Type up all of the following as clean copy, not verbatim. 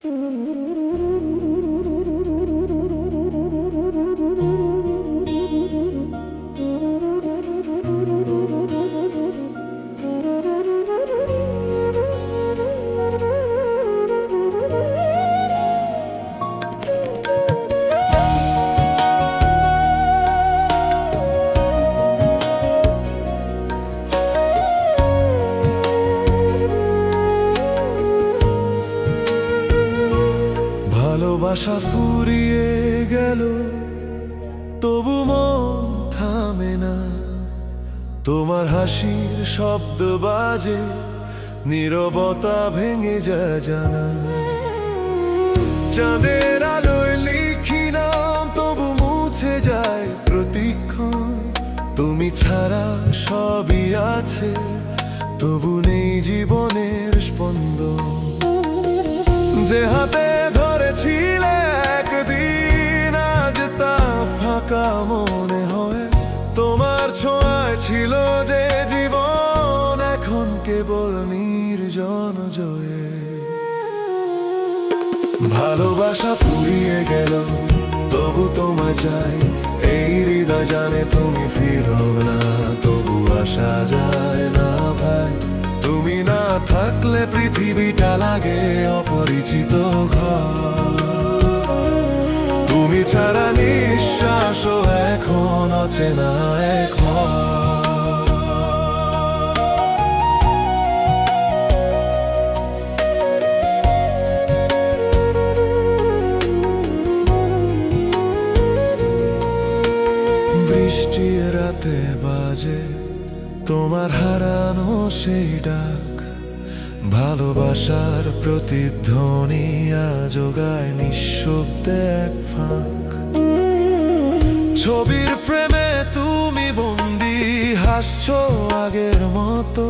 ভালোবাসা ফুরিয়ে গেল, তবু মন থামে না। তোমার হাসির শব্দ বাজে, নীরবতা ভেঙে যায় জানা। চাঁদের আলোয় লিখি নাম, তবু মুছে যায় প্রতিক্ষণ। তুমি ছাড়া সবই আছে, তবু নেই জীবনের স্পন্দন। যে হাতে ধরেছিলে একদিন, আজ তা ফাঁকা মনে হয়। তোমার ছোঁয়ায় ছিল যে জীবন, এখন কেবল নির্জন জয়ে। ভালোবাসা ফুরিয়ে গেল, তবু তোমায় চাই। এই হৃদয় জানে তুমি ফিরবে না, তবু আসা যায় না ভাই। তুমি না থাকলে পৃথিবীটা লাগে অপরিচিত ঘর। তুমি ছাড়া নিঃশ্বাসও এখন অচেনা এক বৃষ্টি রাতে বাজে তোমার হারানো সেই ডাক। ভালোবাসার প্রতিধ্বনি আজও গায় নিঃশব্দে এক ফাঁক। ছবির ফ্রেমে তুমি বন্দি, হাসছো আগের মতো।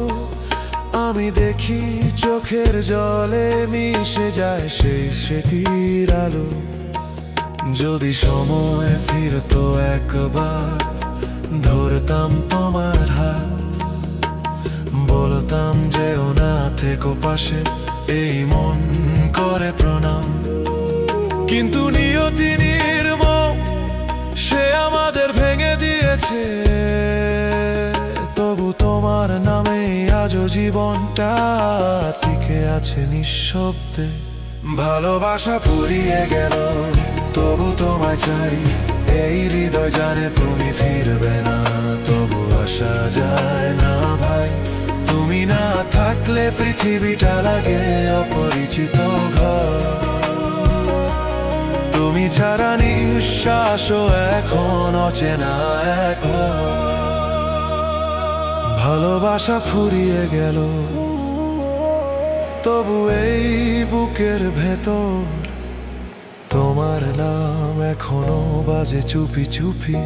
আমি দেখি চোখের জলে মিশে যায় সেই স্মৃতির আলো। যদি সময় ফিরতো একবার, ধরতাম তোমার হাত, বলতাম যেও না থেকো পাশে, এই মন করে প্রণাম। কিন্তু নিয়তি নির্মম, সে আমাদের ভেঙে দিয়েছে। তবু তোমার নামে আজও জীবনটা টিকে আছে নিঃশব্দে। ভালোবাসা ফুরিয়ে গেল, তবু তোমায় চাই। এই হৃদয় জানে তুমি ফিরবে না, তবু আসা যায় না ভাই। তুমি না থাকলে পৃথিবীটা লাগে অপরিচিত ঘর। তুমি ছাড়া নিঃশ্বাসও এখন অচেনা এক ঘর। ভালোবাসা ফুরিয়ে গেল, তবু এই বুকের ভেতর তোমার নাম এখনো বাজে চুপি চুপি।